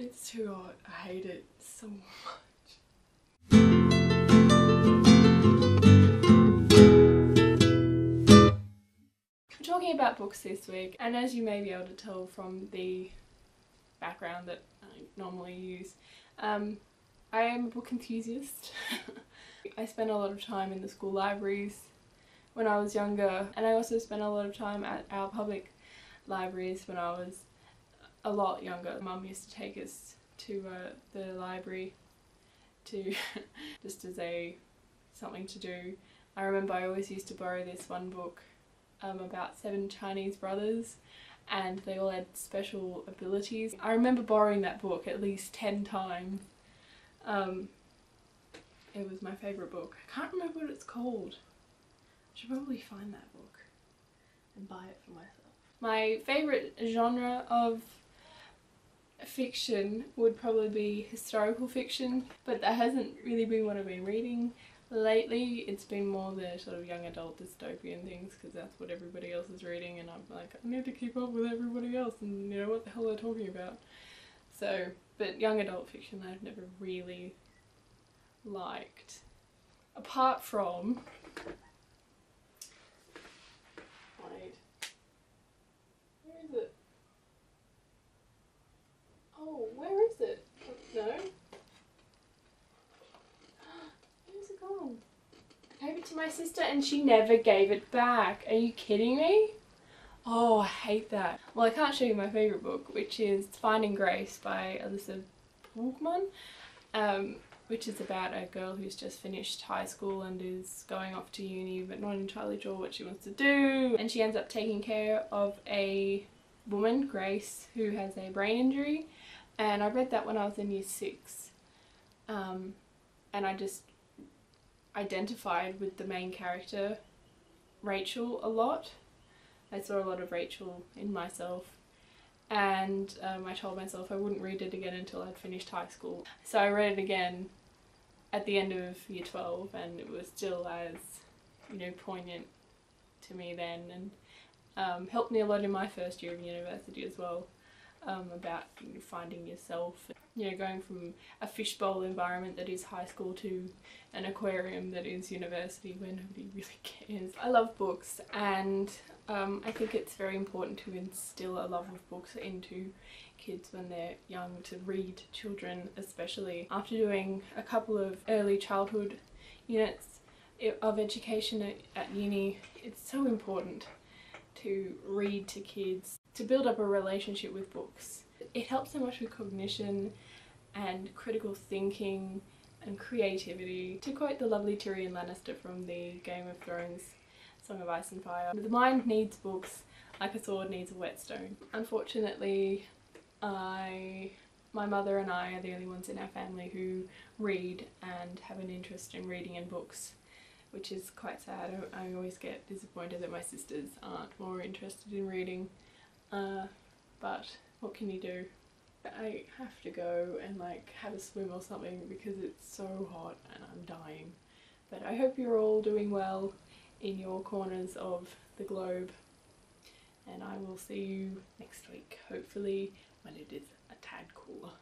It's too hot. I hate it so much. I'm talking about books this week, and as you may be able to tell from the background that I normally use, I am a book enthusiast. I spent a lot of time in the school libraries when I was younger, and I also spent a lot of time at our public libraries when I was a lot younger. Mum used to take us to the library to just as something to do. I remember I always used to borrow this one book about 7 Chinese brothers, and they all had special abilities. I remember borrowing that book at least 10 times. It was my favourite book. I can't remember what it's called. I should probably find that book and buy it for myself. My favourite genre of fiction would probably be historical fiction, but that hasn't really been what I've been reading lately. It's been more the sort of young adult dystopian things, because that's what everybody else is reading, and I'm like, I need to keep up with everybody else and you know what the hell they're talking about. So, but young adult fiction I've never really liked. Apart from... wait. Where is it? Oh, where is it? No. Where's it gone? I gave it to my sister and she never gave it back. Are you kidding me? Oh, I hate that. Well, I can't show you my favourite book, which is Finding Grace by Alyssa Borgman, which is about a girl who's just finished high school and is going off to uni but not entirely sure what she wants to do. And she ends up taking care of a woman, Grace, who has a brain injury. And I read that when I was in year 6, and I just identified with the main character, Rachel, a lot. I saw a lot of Rachel in myself, and I told myself I wouldn't read it again until I'd finished high school. So I read it again at the end of year 12, and it was still as, you know, poignant to me then, and helped me a lot in my first year of university as well. About finding yourself, you know, going from a fishbowl environment that is high school to an aquarium that is university where nobody really cares. I love books, and I think it's very important to instill a love of books into kids when they're young, to read to children especially. After doing a couple of early childhood units of education at uni, it's so important to read to kids, to build up a relationship with books. It helps so much with cognition and critical thinking and creativity. To quote the lovely Tyrion Lannister from the Game of Thrones Song of Ice and Fire, the mind needs books like a sword needs a whetstone. Unfortunately, my mother and I are the only ones in our family who read and have an interest in reading and books, which is quite sad. I always get disappointed that my sisters aren't more interested in reading, but what can you do? I have to go and like have a swim or something because it's so hot and I'm dying. But I hope you're all doing well in your corners of the globe, and I will see you next week, hopefully when it is a tad cooler.